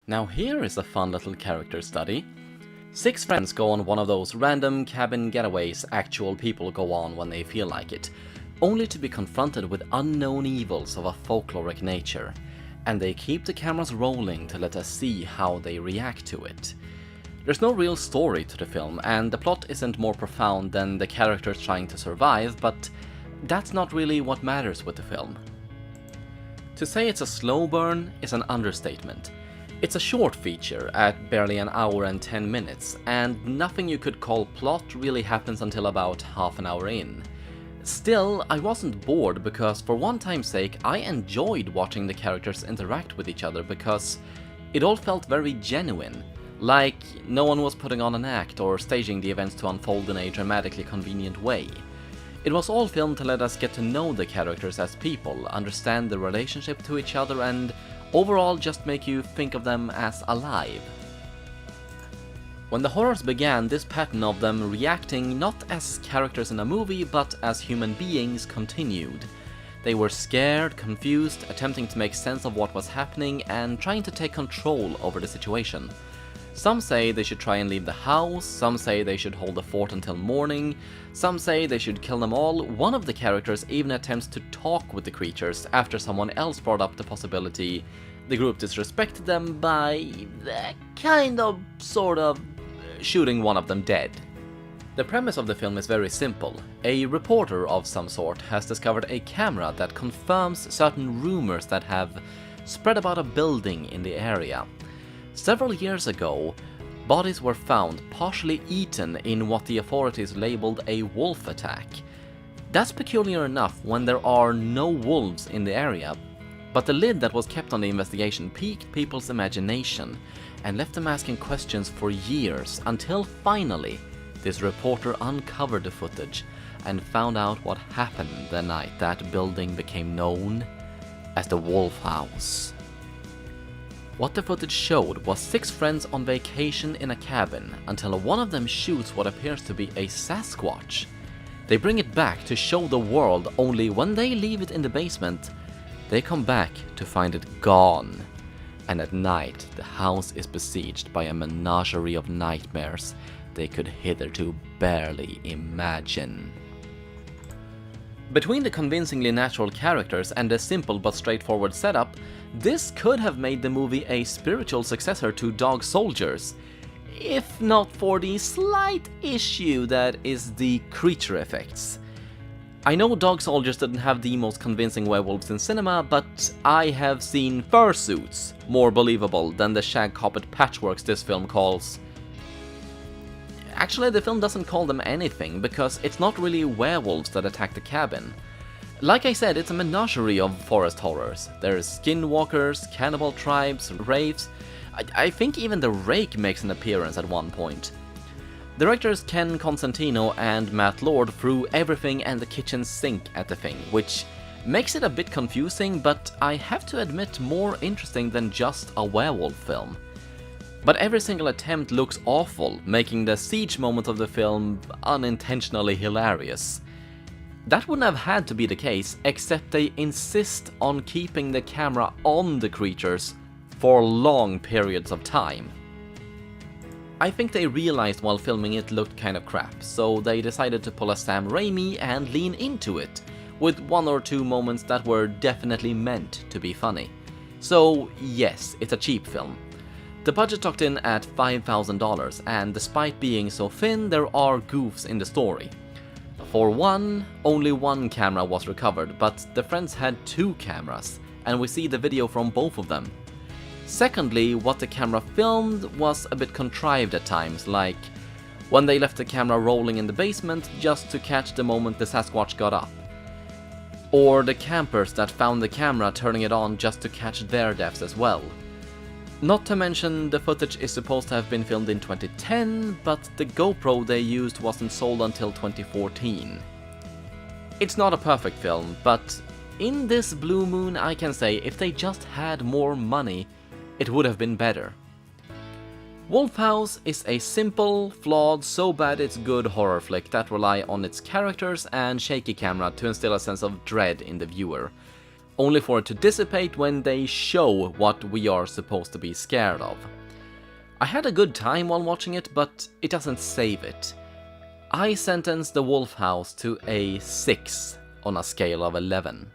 Now here is a fun little character study. 6 friends go on one of those random cabin getaways actual people go on when they feel like it, only to be confronted with unknown evils of a folkloric nature, and they keep the cameras rolling to let us see how they react to it. There's no real story to the film, and the plot isn't more profound than the characters trying to survive, but that's not really what matters with the film. To say it's a slow burn is an understatement. It's a short feature at barely an hour and 10 minutes, and nothing you could call plot really happens until about half an hour in. Still, I wasn't bored because for one time's sake I enjoyed watching the characters interact with each other because it all felt very genuine, like no one was putting on an act or staging the events to unfold in a dramatically convenient way. It was all filmed to let us get to know the characters as people, understand the relationship to each other, and overall just make you think of them as alive. When the horrors began, this pattern of them reacting not as characters in a movie but as human beings continued. They were scared, confused, attempting to make sense of what was happening and trying to take control over the situation. Some say they should try and leave the house, some say they should hold the fort until morning, some say they should kill them all. One of the characters even attempts to talk with the creatures after someone else brought up the possibility the group disrespected them by sort of shooting one of them dead. The premise of the film is very simple. A reporter of some sort has discovered a camera that confirms certain rumors that have spread about a building in the area. Several years ago, bodies were found partially eaten in what the authorities labeled a wolf attack. That's peculiar enough when there are no wolves in the area, but the lid that was kept on the investigation piqued people's imagination and left them asking questions for years until finally this reporter uncovered the footage and found out what happened the night that building became known as the Wolf House. What the footage showed was 6 friends on vacation in a cabin until one of them shoots what appears to be a Sasquatch. They bring it back to show the world, only when they leave it in the basement, they come back to find it gone. And at night, the house is besieged by a menagerie of nightmares they could hitherto barely imagine. Between the convincingly natural characters and the simple but straightforward setup, this could have made the movie a spiritual successor to Dog Soldiers, if not for the slight issue that is the creature effects. I know Dog Soldiers didn't have the most convincing werewolves in cinema, but I have seen fursuits more believable than the shag carpet patchworks this film calls. Actually, the film doesn't call them anything, because it's not really werewolves that attack the cabin. Like I said, it's a menagerie of forest horrors. There's skinwalkers, cannibal tribes, wraiths. I think even the rake makes an appearance at one point. Directors Ken Constantino and Matt Lord threw everything and the kitchen sink at the thing, which makes it a bit confusing, but I have to admit more interesting than just a werewolf film. But every single attempt looks awful, making the siege moment of the film unintentionally hilarious. That wouldn't have had to be the case, except they insist on keeping the camera on the creatures for long periods of time. I think they realized while filming it looked kind of crap, so they decided to pull a Sam Raimi and lean into it, with 1 or 2 moments that were definitely meant to be funny. So yes, it's a cheap film. The budget tucked in at $5,000, and despite being so thin, there are goofs in the story. For one, only one camera was recovered, but the friends had 2 cameras, and we see the video from both of them. Secondly, what the camera filmed was a bit contrived at times, like when they left the camera rolling in the basement just to catch the moment the Sasquatch got up. Or the campers that found the camera turning it on just to catch their deaths as well. Not to mention, the footage is supposed to have been filmed in 2010, but the GoPro they used wasn't sold until 2014. It's not a perfect film, but in this blue moon I can say if they just had more money, it would have been better. Wolf House is a simple, flawed, so bad it's good horror flick that rely on its characters and shaky camera to instill a sense of dread in the viewer. only for it to dissipate when they show what we are supposed to be scared of. I had a good time while watching it, but it doesn't save it. I sentence The Wolf House to a 6 on a scale of 11.